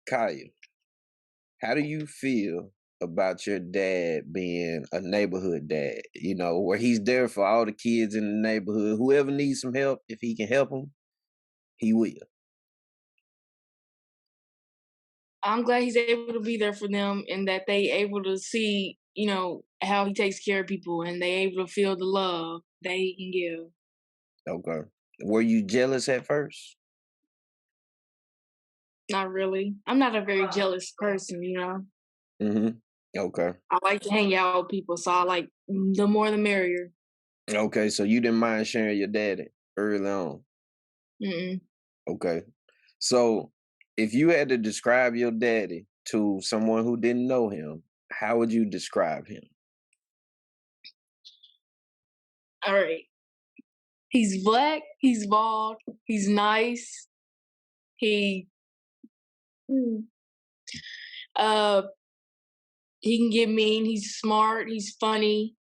Kaya, how do you feel about your dad being a neighborhood dad? You know, where he's there for all the kids in the neighborhood. Whoever needs some help, if he can help them, he will. I'm glad he's able to be there for them and that they able to see, how he takes care of people and they able to feel the love that he can give. Okay. Were you jealous at first? Not really. I'm not a very jealous person. Mm-hmm. Okay. I like to hang out with people, so I like the more the merrier. Okay. So you didn't mind sharing your daddy early on. Mm-mm. Okay. So if you had to describe your daddy to someone who didn't know him, how would you describe him? All right. He's black. He's bald. He's nice. He mm, uh he can get mean. He's smart. He's funny.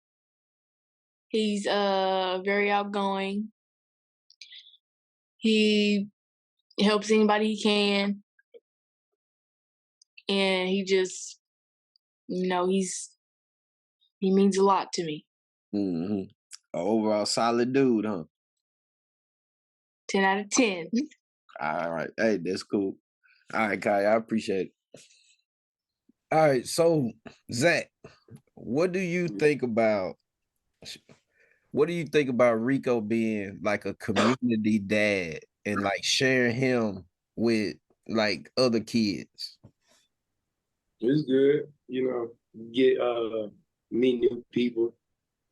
He's very outgoing. He helps anybody he can, and he just he means a lot to me. Mm-hmm. Overall solid dude, huh? 10 out of 10. All right. Hey, that's cool. All right, Kai, I appreciate it. All right, so Zach, what do you think about what do you think about Rico being like a community dad and like sharing him with like other kids? It's good, get meet new people,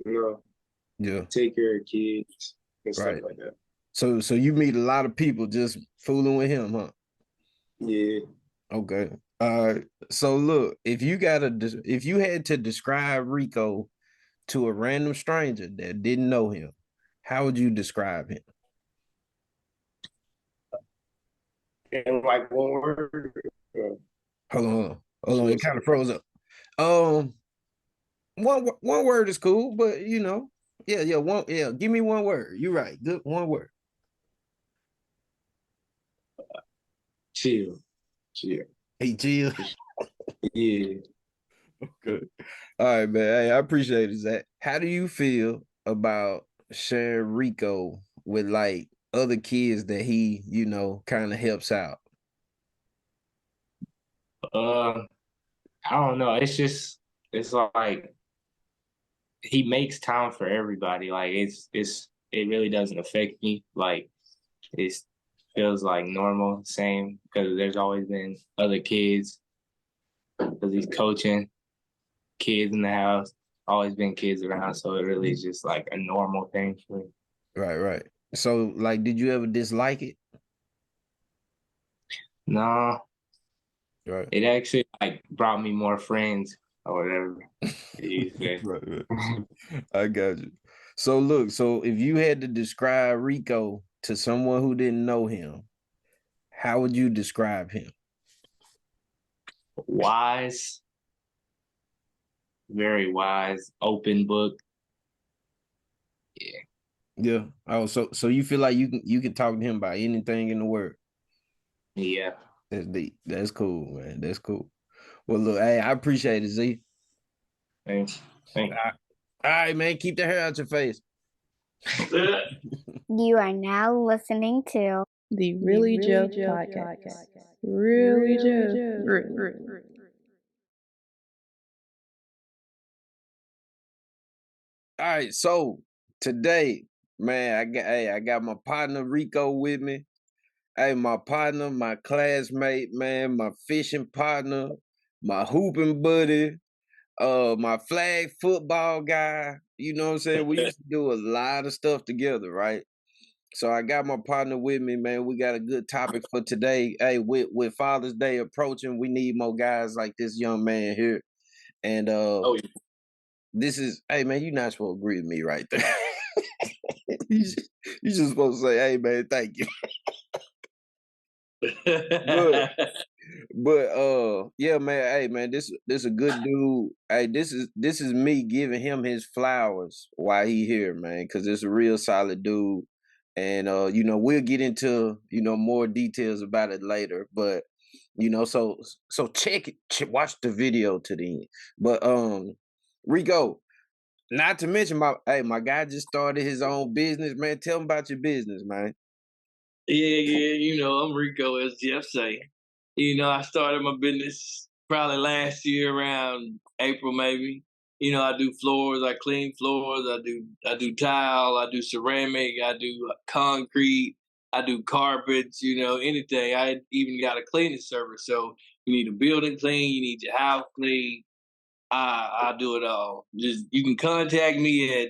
Yeah, take care of kids and stuff right. like that. So you meet a lot of people just fooling with him, huh? Yeah. Okay. So look, if you had to describe Rico to a random stranger that didn't know him, how would you describe him? And like one word, Hold on. It kind of froze up. Um, one word is cool, but yeah. Give me one word. You're right. Good one word. chill. Chill. Hey, chill. Yeah. Good. All right, man. Hey, I appreciate it, Zach. How do you feel about sharing Rico with like other kids that he, kind of helps out? Uh, I don't know. It's like he makes time for everybody. Like it really doesn't affect me. Like it feels like normal, same because there's always been other kids because he's coaching kids in the house. Always been kids around, so it really is just like a normal thing for me. Right. So, like, did you ever dislike it? No, Right. it actually like brought me more friends or whatever you say. Right. I got you. So if you had to describe Rico to someone who didn't know him, how would you describe him? Wise, very wise, open book. Yeah. Yeah. Oh, so you feel like you can talk to him about anything in the world. Yeah. That's deep. That's cool, man. That's cool. Well, look, hey, I appreciate it, Z. Thanks. All right, man. Keep the hair out your face. You are now listening to the Really Joe podcast. Really Joe. Really. All right, so today, man, I got my partner Rico with me. Hey, my partner, my classmate, man, my fishing partner, my hooping buddy, my flag football guy. You know what I'm saying? We used to do a lot of stuff together, right? So I got my partner with me, man. We got a good topic for today. Hey, with Father's Day approaching, we need more guys like this young man here. And Oh, yeah. this is, hey man, you're not supposed to agree with me right there. You just supposed to say, hey man, thank you. but yeah, man, hey man, this a good dude. Hey, this is me giving him his flowers while he here, man, because it's a real solid dude. And we'll get into more details about it later. But So watch the video to the end. But Rico, not to mention my guy just started his own business, man. Tell him about your business, man. Yeah. I'm Rico, as Jeff say. I started my business probably last year around April, maybe. I do floors, I clean floors, I do tile, I do ceramic, I do concrete, I do carpets, anything. I even got a cleaning service. So you need a building clean, you need your house clean. I do it all. Just you can contact me at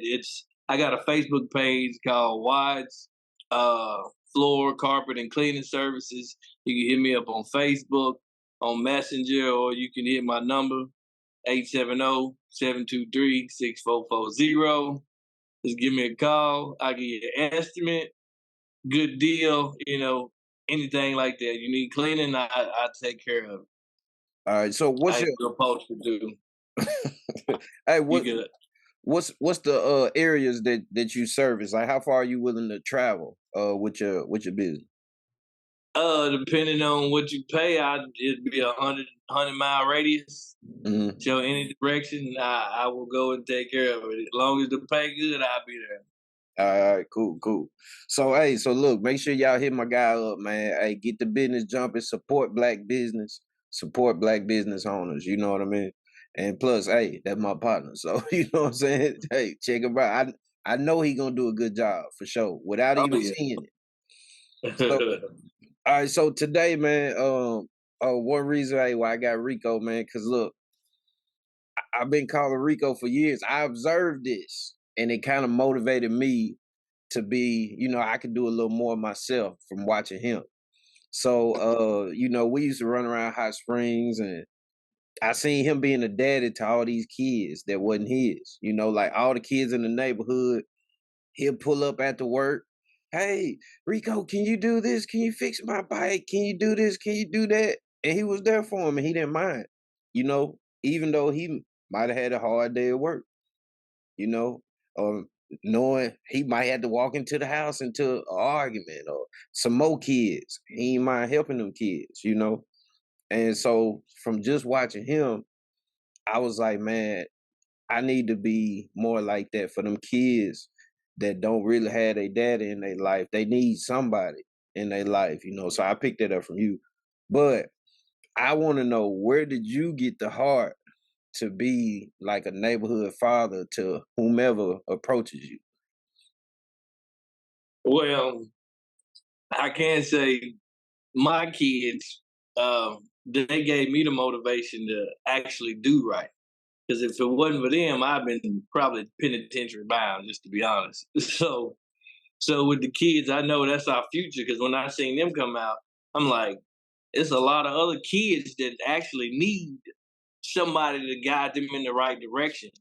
I got a Facebook page called Wides Floor, Carpet, and Cleaning Services. You can hit me up on Facebook, on Messenger, or you can hit my number 870-723-6440. Just give me a call. I'll give you an estimate, good deal, anything like that. You need cleaning, I take care of it. All right. So what's I your supposed to do. hey, You what's the areas that you service? Like how far are you willing to travel with your business? Depending on what you pay, it'd be 100 mile radius. Mm-hmm. So any direction, I will go and take care of it. As long as the pay good, I'll be there. All right, cool. So look, make sure y'all hit my guy up, man. Hey, get the business jumping, support black business owners. You know what I mean? And plus, hey, that's my partner. So you know what I'm saying? Hey, check him out. I know he gonna do a good job for sure, without Oh, even yeah. seeing it. So, all right, so today, man, one reason why I got Rico, man, because look, I've been calling Rico for years. I observed this, and it kind of motivated me to be, I could do a little more myself from watching him. So, we used to run around Hot Springs, and I seen him being a daddy to all these kids that wasn't his. Like all the kids in the neighborhood, he'll pull up after work. Hey, Rico, can you do this? Can you fix my bike? Can you do this? Can you do that? And he was there for him, and he didn't mind. Even though he might have had a hard day at work. Or knowing he might have to walk into the house into an argument or some more kids. He ain't mind helping them kids. And so from just watching him, I was like, man, I need to be more like that for them kids that don't really have their daddy in their life. They need somebody in their life. So I picked that up from you. But I want to know, where did you get the heart to be like a neighborhood father to whomever approaches you? Well, I can say my kids, they gave me the motivation to actually do right. Because if it wasn't for them, I've been probably penitentiary bound, just to be honest. So with the kids, I know that's our future. Because when I seen them come out, I'm like, it's a lot of other kids that actually need somebody to guide them in the right direction.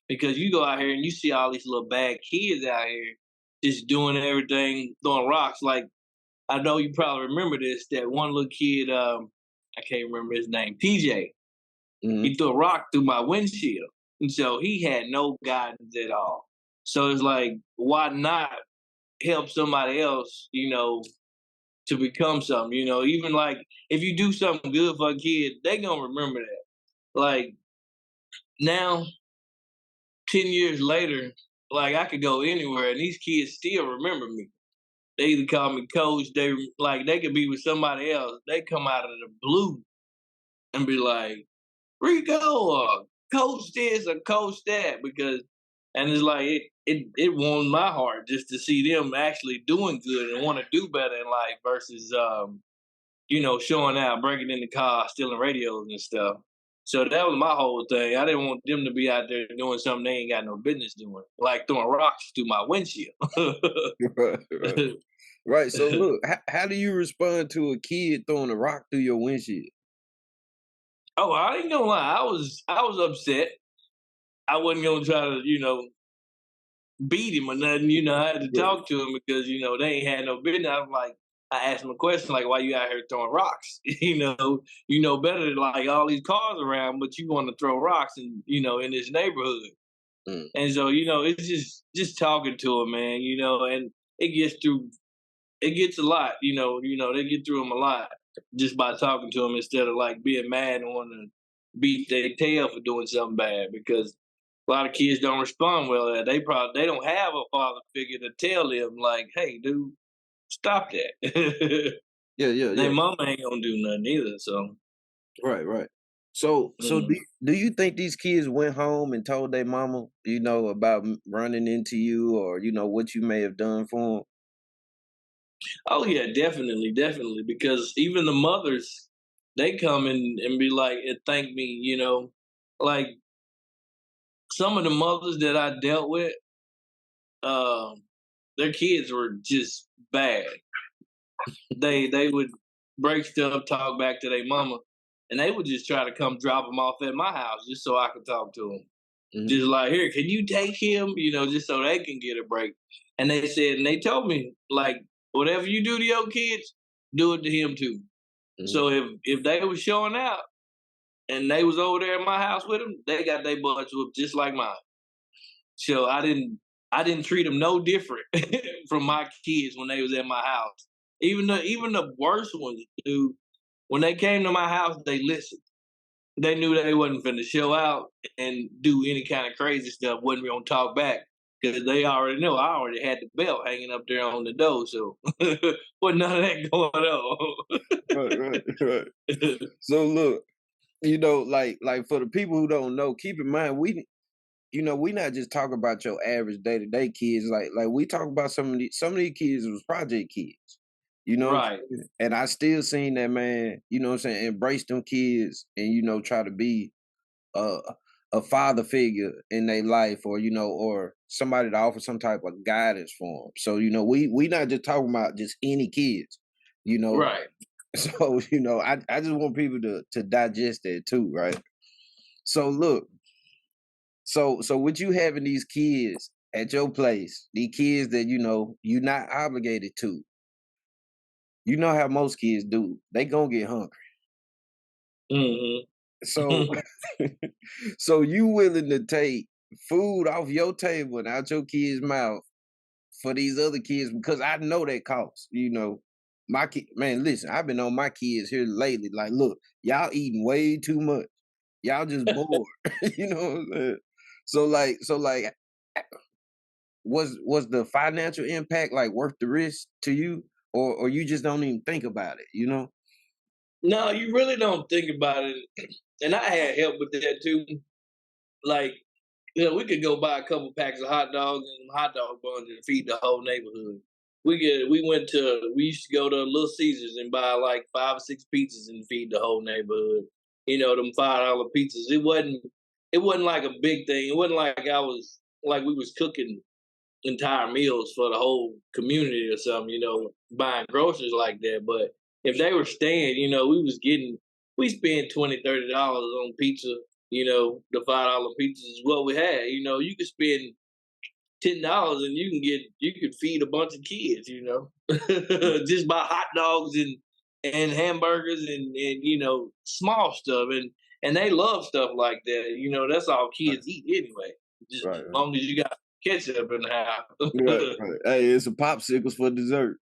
Because you go out here and you see all these little bad kids out here just doing everything, throwing rocks. Like, I know you probably remember this, that one little kid, I can't remember his name, TJ. Mm-hmm. He threw a rock through my windshield. And so he had no guidance at all. So it's like, why not help somebody else, to become something? Even like if you do something good for a kid, they gonna remember that. Like now, 10 years later, like I could go anywhere and these kids still remember me. They either call me coach, they could be with somebody else. They come out of the blue and be like, Rico, or coach this or coach that, and it's like it warmed my heart just to see them actually doing good and want to do better in life versus showing out, breaking in the car, stealing radios and stuff. So that was my whole thing. I didn't want them to be out there doing something they ain't got no business doing, like throwing rocks through my windshield. Right. Right. So look, how do you respond to a kid throwing a rock through your windshield? Oh, I ain't gonna lie. I was upset. I wasn't gonna try to, beat him or nothing. I had to talk to him because, they ain't had no business. I'm like, I asked him a question like, why you out here throwing rocks? You know better than like all these cars around, but you want to throw rocks in this neighborhood. Mm. And so, it's just talking to him, man, and it gets a lot, they get through him a lot. just by talking to them instead of like being mad and wanting to beat their tail for doing something bad because a lot of kids don't respond well. They don't have a father figure to tell them like, "Hey, dude, stop that." Yeah, yeah, Their yeah. mama ain't gonna do nothing either. So, Right, right. So mm. do you think these kids went home and told their mama, about running into you or what you may have done for them? Oh yeah, definitely, definitely. Because even the mothers, they come and be like and thank me. Like some of the mothers that I dealt with, um, their kids were just bad. They would break stuff, talk back to their mama, and they would just try to come drop them off at my house just so I could talk to them. Mhm. Just like, here, can you take him? Just so they can get a break. And they told me like, whatever you do to your kids, do it to him too. Mhm. So if they was showing out and they was over there at my house with them, they got their butts whooped just like mine. So I didn't treat them no different from my kids when they was at my house. Even the worst ones, dude, when they came to my house, they listened. They knew they wasn't finna show out and do any kind of crazy stuff. Wasn't gonna talk back because they already know I already had the belt hanging up there on the door, so wasn't none of that going on. Right, right, right. So look, like for the people who don't know, keep in mind we not just talking about your average day to day kids. Like we talk about some of these kids was project kids. What I'm Right. saying? And I still seen that man, what I'm saying, embrace them kids and try to be a a father figure in their life or or somebody to offer some type of guidance for them. So we not just talking about just any kids, you know. Right. So I just want people to digest that too, right? So look, so with you having these kids at your place, these kids that you're not obligated to, you know how most kids do. They gonna get hungry. Hmm. So so you willing to take food off your table and out your kid's mouth for these other kids because I know that costs, My kid, man, listen, I've been on my kids here lately. Like, look, y'all eating way too much. Y'all just bored. You know what I'm saying? So like was the financial impact like worth the risk to you? Or you just don't even think about it? No, you really don't think about it. And I had help with that too. Like, we could go buy a couple packs of hot dogs and some hot dog buns and feed the whole neighborhood. We used to go to Little Caesars and buy like 5 or 6 pizzas and feed the whole neighborhood. Them $5 pizzas. It wasn't like a big thing. It wasn't like we was cooking entire meals for the whole community or something, buying groceries like that. But if they were staying, we spend $20, $30 on pizza. The $5 pizzas is what we had. You could spend $10 and you could feed a bunch of kids. Just buy hot dogs and hamburgers and small stuff and they love stuff like that. That's all Right, kids eat anyway. Just right, as right. long as you got ketchup in the Right, house. right. Hey, it's some popsicles for dessert.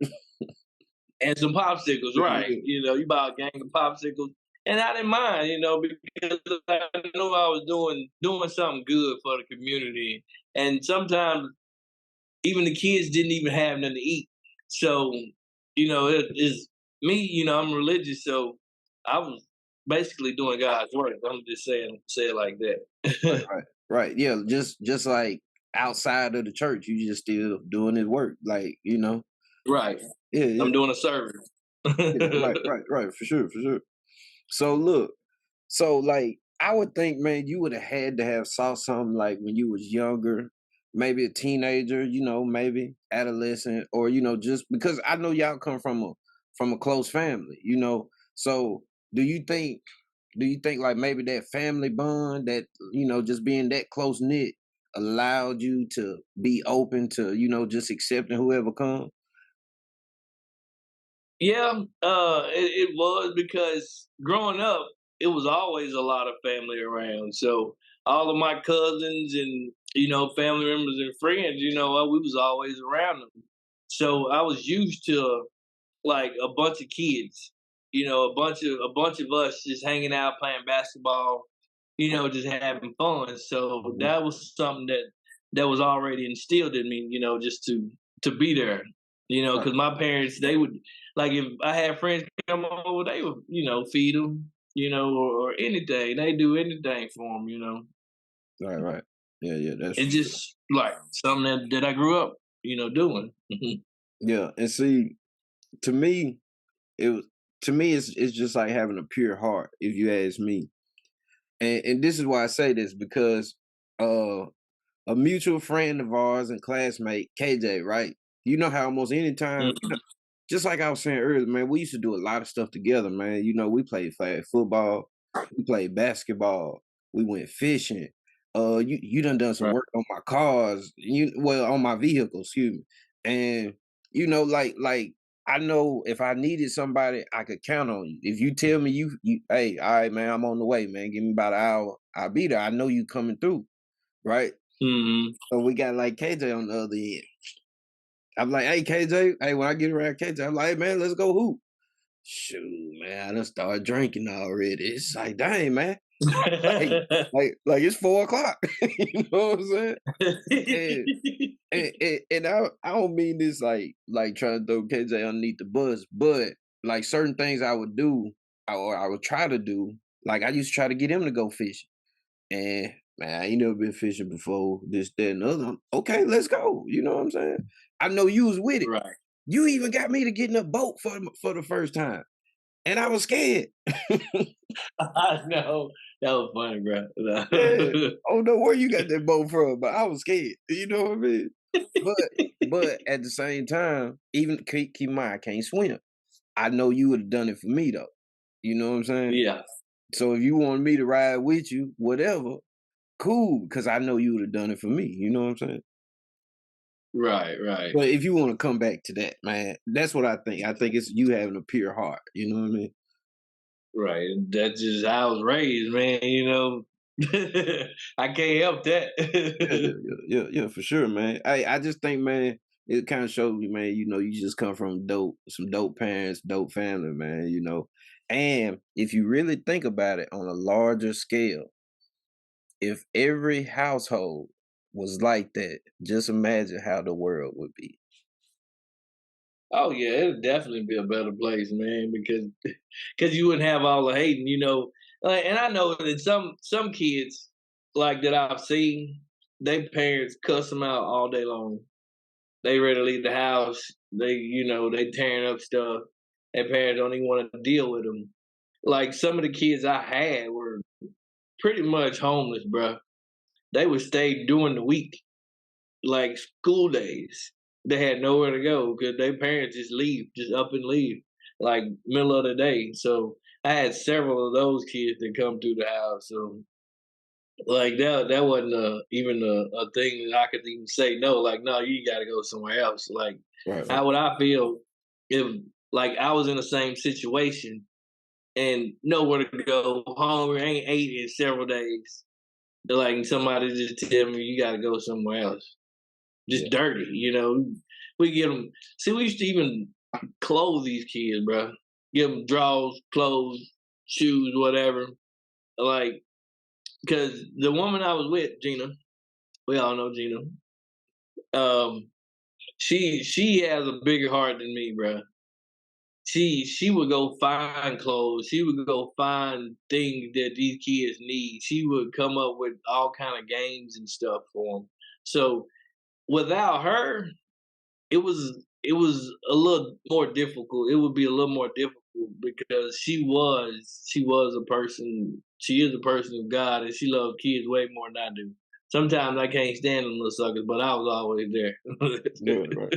And some popsicles, Yeah, right? yeah. You buy a gang of popsicles, and I didn't mind, because I knew I was doing something good for the community. And sometimes even the kids didn't even have nothing to eat. So, it is me. I'm religious, so I was basically doing God's work. I'm just say it like Right, that. right, right. Yeah, just like outside of the church, you just still doing his work. Like, Right. yeah, yeah, I'm doing a service. yeah. Right, right, right. For sure, for sure. So look, so like I would think, man, you would have had to have saw something like when you was younger, maybe a teenager, maybe adolescent, or just because I know y'all come from a close family. So do you think like maybe that family bond that just being that close knit allowed you to be open to just accepting whoever comes? Yeah, it was because growing up, it was always a lot of family around. So all of my cousins and family members and friends, we was always around them. So I was used to like a bunch of kids. a bunch of us just hanging out playing basketball, just having fun. So Mhm. that was something that was already instilled in me, just to be there. Right, Because my parents, they would, like, if I had friends come over, they would, feed them, or anything. They do anything for them. right, right. Yeah, yeah, that's It's for sure. just like something that I grew up, doing. Yeah, and see, to me, it was it's just like having a pure heart, if you ask me. And this is why I say this because uh a mutual friend of ours and classmate, KJ, right? You know how almost any time, Mhm. just like I was saying earlier, man, we used to do a lot of stuff together, man. We played flag football, we played basketball, we went fishing. You done some Right. work on my cars, on my vehicle, excuse me. And like I know if I needed somebody, I could count on you. If you tell me hey, all right, man, I'm on the way, man. Give me about an hour, I'll be there. I know you coming through, right? Mhm. So we got like KJ on the other end. I'm like, hey KJ, hey, when I get around KJ, I'm like, hey man, let's go hoop. Shoot, man, I done started drinking already. It's like, dang, man. Like, like it's 4 o'clock. You know what I'm saying? And and I don't mean this like trying to throw KJ underneath the bus, but like certain things I would do, or I would try to do, like I used to try to get him to go fishing. And man, I ain't never been fishing before, this, that, and the other. Okay, let's go. You know what I'm saying? I know you was with it. Right. You even got me to get in a boat for the first time. And I was scared. I know. That was funny, bro. Yeah. I don't know where you got that boat from, but I was scared. You know what I mean? But at the same time, even keep in mind, I can't swim. I know you would have done it for me though. You know what I'm saying? Yeah. So if you wanted me to ride with you, whatever, cool, because I know you would have done it for me. You know what I'm saying? Right, right, But if you want to come back to that, man, that's what I think. I think it's you having a pure heart. You know what I mean? right. That's just how I was raised, man. I can't help Yeah, yeah, that. yeah, for sure, man. I just think, man, it kind of shows you, man. You just come from some dope parents, dope family, man. And if you really think about it on a larger scale, if every household was like that, just imagine how the world would be. Oh yeah, it'd definitely be a better place, man, because you wouldn't have all the hating. And I know that some kids like that I've seen, their parents cuss them out all day long. They ready to leave the house. They tearing up stuff. Their parents don't even want to deal with them. Like some of the kids I had were pretty much homeless, bro. They would stay during the week, like school days. They had nowhere to go because their parents just leave, just up and leave, like middle of the day. So I had several of those kids that come through the house. So like that wasn't even a thing that I could even say no. Like no, you got to go somewhere else. Like Right, right. how would I feel if like I was in the same situation and nowhere to go, hungry, ain't ate in several days. Like somebody just tell me you got to go somewhere else. Yeah. Just dirty. We get them. See, we used to even clothe these kids, bro. Give them drawers, clothes, shoes, whatever. Like, because the woman I was with, Gina, we all know Gina. Um, she has a bigger heart than me, bro. She would go find clothes. She would go find things that these kids need. She would come up with all kind of games and stuff for them. So without her, it was a little more difficult. It would be a little more difficult because she was a person. She is a person of God, and she loves kids way more than I do. Sometimes I can't stand them little suckers, but I was always there. Right, right.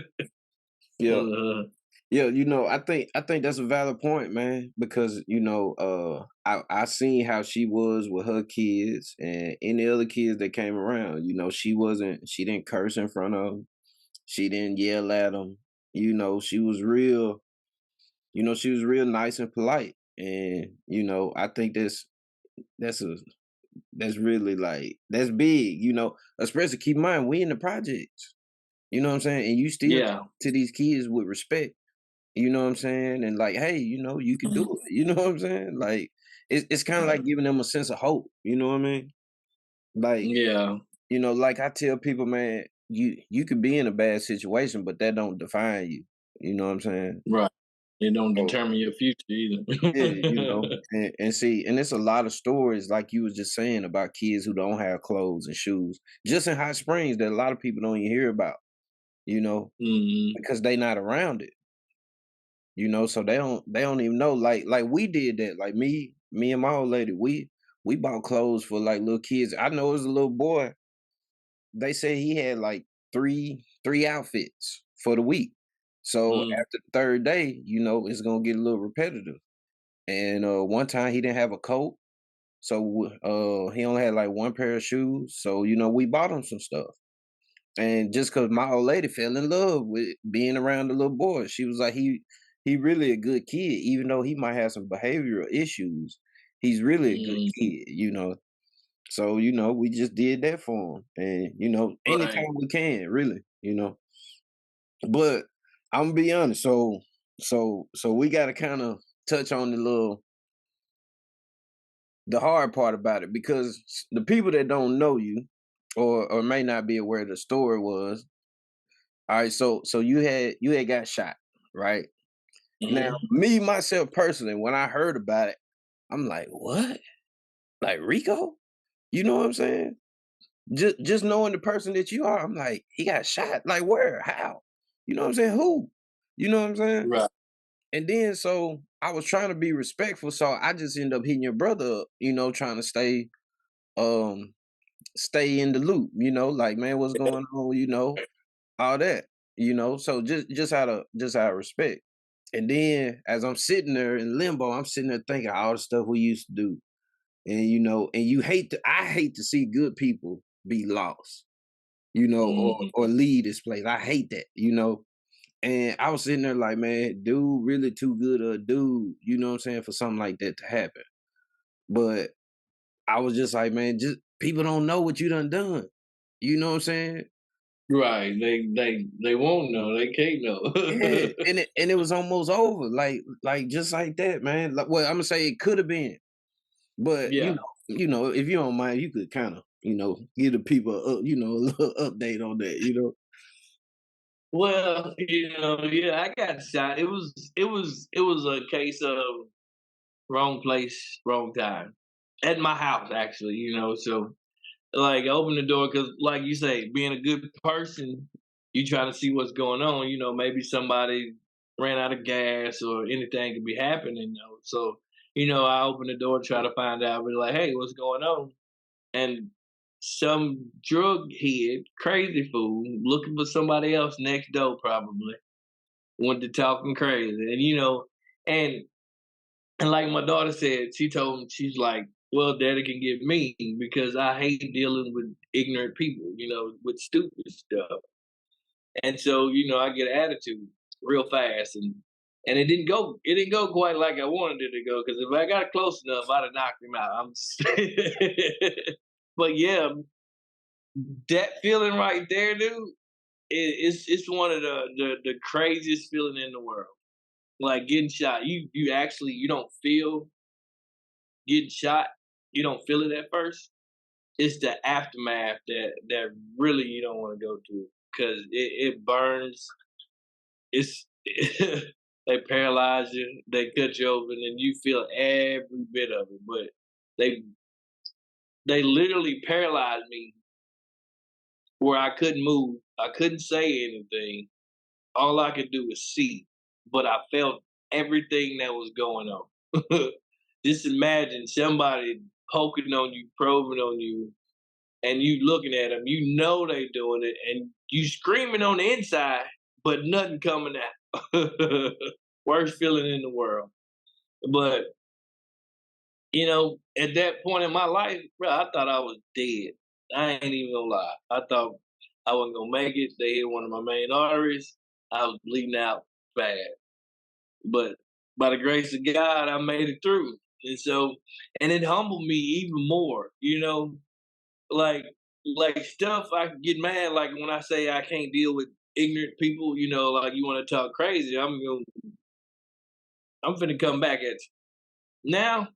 Yeah. uh, Yeah, I think that's a valid point, man, because I seen how she was with her kids and any other kids that came around. She didn't curse in front of them. She didn't yell at them. She was real, she was real nice and polite. And I think that's a that's really like that's big, especially keep in mind we in the projects. You know what I'm saying? And you still yeah, talk to these kids with respect. You know what I'm saying? And like, hey, you can do it. You know what I'm saying? Like, it's kind of like giving them a sense of hope. You know what I mean? Like, Yeah, like I tell people, man, you could be in a bad situation, but that don't define you. You know what I'm saying? right. It don't So determine your future yeah, either. and see, and it's a lot of stories like you was just saying about kids who don't have clothes and shoes, just in Hot Springs that a lot of people don't even hear about. You know, Mhm. because they not around it. So they don't even know. Like we did that. Like me and my old lady, we bought clothes for like little kids. I know it was a little boy. They say he had like three outfits for the week. So Mm. after the third day, it's gonna get a little repetitive. And one time he didn't have a coat, so he only had like one pair of shoes. So we bought him some stuff. And just cause my old lady fell in love with being around the little boy, she was like, he really a good kid, even though he might have some behavioral issues. He's really a good Mm. kid. So, we just did that for him. And, Right. anytime we can, really. But I'm gonna be honest, so we gotta kind of touch on the hard part about it, because the people that don't know you or may not be aware of the story was, all right, so you had got shot, right? Now, Mhm. me myself personally, when I heard about it, I'm like, what? Like Rico? You know what I'm saying? Just knowing the person that you are, I'm like, he got shot. Like where? How? You know what I'm saying? Who? You know what I'm saying? Right. And then so I was trying to be respectful, so I just ended up hitting your brother up, trying to um stay in the loop, like, man, what's going on, all that, so just out of respect. And then as I'm sitting there in limbo, I'm sitting there thinking all the stuff we used to do. And and I hate to see good people be lost, Mhm. or leave this place. I hate that. And I was sitting there like, man, dude really too good a dude, you know what I'm saying, for something like that to happen. But I was just like, man, just people don't know what you done. You know what I'm saying? Right. They won't know. They can't Yeah, know. and it was almost over, like just like that, man. Like, well, I'm gonna say it could have been, but Yeah. if you don't mind, you could kind of, give the people, a little update on that. Well, yeah, I got shot. It was a case of wrong place, wrong time. At my house, actually. So like open the door because, like you say, being a good person, you try to see what's going on. Maybe somebody ran out of gas or anything could be happening. So I open the door, try to find out. Be like, hey, what's going on? And some drug head, crazy fool, looking for somebody else next door, probably went to talking crazy, and and like my daughter said, she told me, she's like, well, daddy can get mean because I hate dealing with ignorant people, with stupid stuff. And so, I get an attitude real fast, and it didn't go quite like I wanted it to go, because if I got close enough, I'd have knocked him out. But yeah, that feeling right there, dude, it's one of the craziest feeling in the world. Like getting shot. You actually you don't feel getting shot. You don't feel it at first. It's the aftermath that really you don't want to go through, because it burns. It's they paralyze you. They cut you open, and you feel every bit of it. But they they literally paralyzed me where I couldn't move. I couldn't say anything. All I could do was see, but I felt everything that was going on. Just imagine somebody poking on you, probing on you, and you looking at them. You know they doing it, and you screaming on the inside, but nothing coming out. Worst feeling in the world. But at that point in my life, bro, I thought I was dead. I ain't even gonna lie. I thought I wasn't gonna make it. They hit one of my main arteries. I was bleeding out bad. But by the grace of God, I made it through. And it humbled me even more. Like stuff I can get mad, like when I say I can't deal with ignorant people, like you want to talk crazy, I'm going I'm finna come back at you. Now,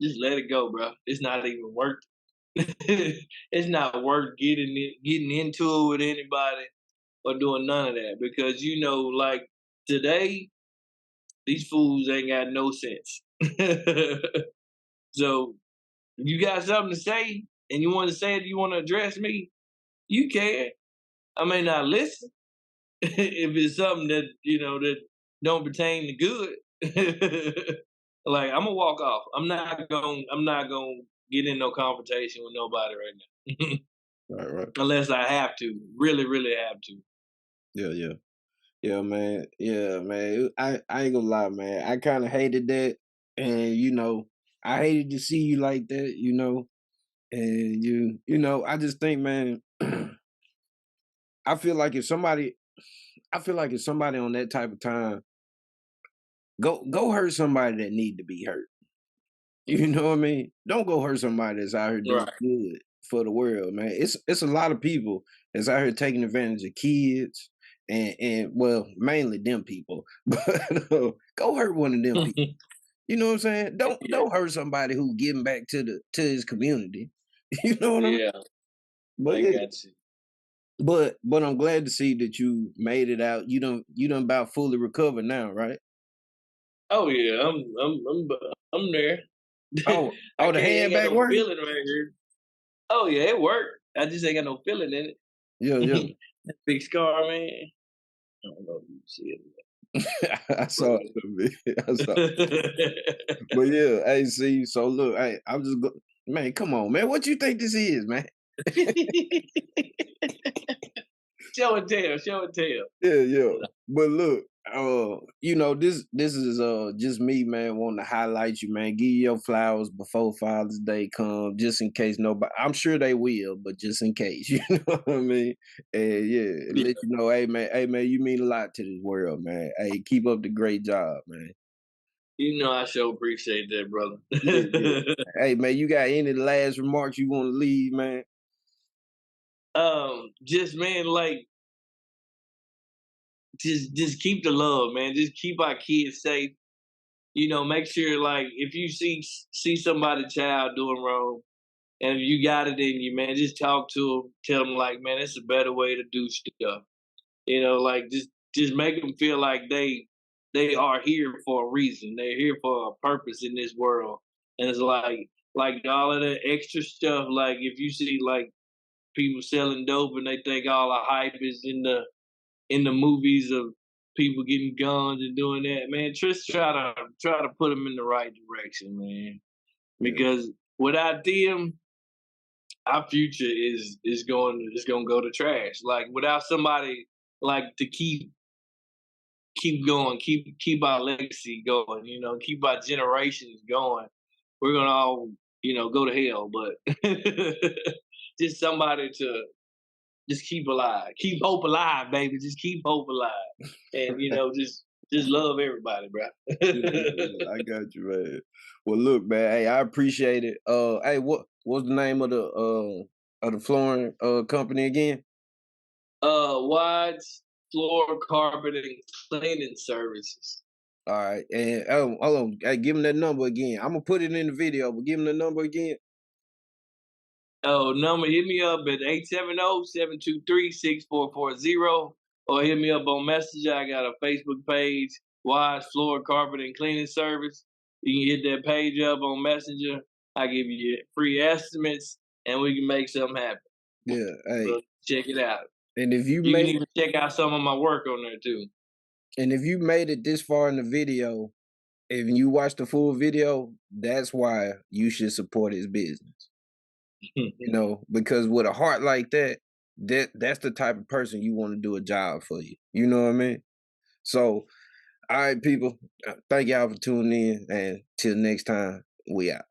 just let it go, bro. It's not even worth it's not worth getting into it with anybody or doing none of that because like today, these fools ain't got no sense. So you got something to say and you want to say it, you want to address me, you can. I may not listen if it's something that that don't pertain to good. Like I'm gonna walk off. I'm not gonna get in no confrontation with nobody right now. Right. Unless I have to. Really, really have to. Yeah. Yeah, man. Yeah, man. I ain't gonna lie, man. I kind of hated that, and I hated to see you like that. And I just think, man. I feel like if somebody, on that type of time, go hurt somebody that need to be hurt. You know what I mean? Don't go hurt somebody that's out here doing Right. good for the world, man. It's a lot of people that's out here taking advantage of kids and well, mainly them people. But go hurt one of them people. You know what I'm saying? Don't hurt somebody who giving back to his community. You know what I mean? Yeah, But I yeah, got you. but I'm glad to see that you made it out. You done about fully recovered now, right? Oh yeah, I'm there. Oh, I the can't ain't hand got back no working? feeling right here. Oh yeah, it worked. I just ain't got no feeling in Yeah. it. Big scar, man. I don't know if you see it. I saw it a bit. I saw But yeah, hey, see, so look, hey, man, come on, man. What you think this is, man? Show and tell, show and tell. Yeah. But look, this is just me, man, wanting to highlight you, man. Give you your flowers before Father's Day comes, just in case nobody. I'm sure they will, but just in case, you know what I mean? And yeah, Yeah. let you know, hey man, you mean a lot to this world, man. Hey, keep up the great job, man. I sure appreciate that, brother. Yeah. Hey man, you got any last remarks you want to leave, man? Just man, like just keep the love, man. Just keep our kids safe. Make sure like if you see somebody child doing wrong, and if you got it in you, man, just talk to them. Tell them like, man, it's a better way to do stuff. Like just make them feel like they are here for a reason. They're here for a purpose in this world. And it's like all of the extra stuff. Like if you see like people selling dope and they think all the hype is in the movies of people getting guns and doing that, man, just try to put them in the right direction, man. Yeah. Because without them, our future is going to go to trash. Like without somebody like to keep going, keep our legacy going, keep our generations going. We're gonna all, go to hell, but just somebody to just keep alive, keep hope alive, baby. Just keep hope alive, and just love everybody, bro. Yeah, I got you, man. Well, look, man. Hey, I appreciate it. Hey, what's the name of the flooring company again? Wides floor carpeting cleaning services. All right, and hold on. Hey, give him that number again. I'm gonna put it in the video, but give him the number again. Oh, number, hit me up at 870-723-6440 or hit me up on Messenger. I got a Facebook page, Wise Floor Carpet and Cleaning Service. You can hit that page up on Messenger. I give you free estimates and we can make something happen. Yeah, hey. So check it out. And if you You can made even check out some of my work on there too. and if you made it this far in the video, if you watch the full video, that's why you should support his business. Because with a heart like that's the type of person you want to do a job for you. You know what I mean? So, all right, people, thank y'all for tuning in, and till next time, we out.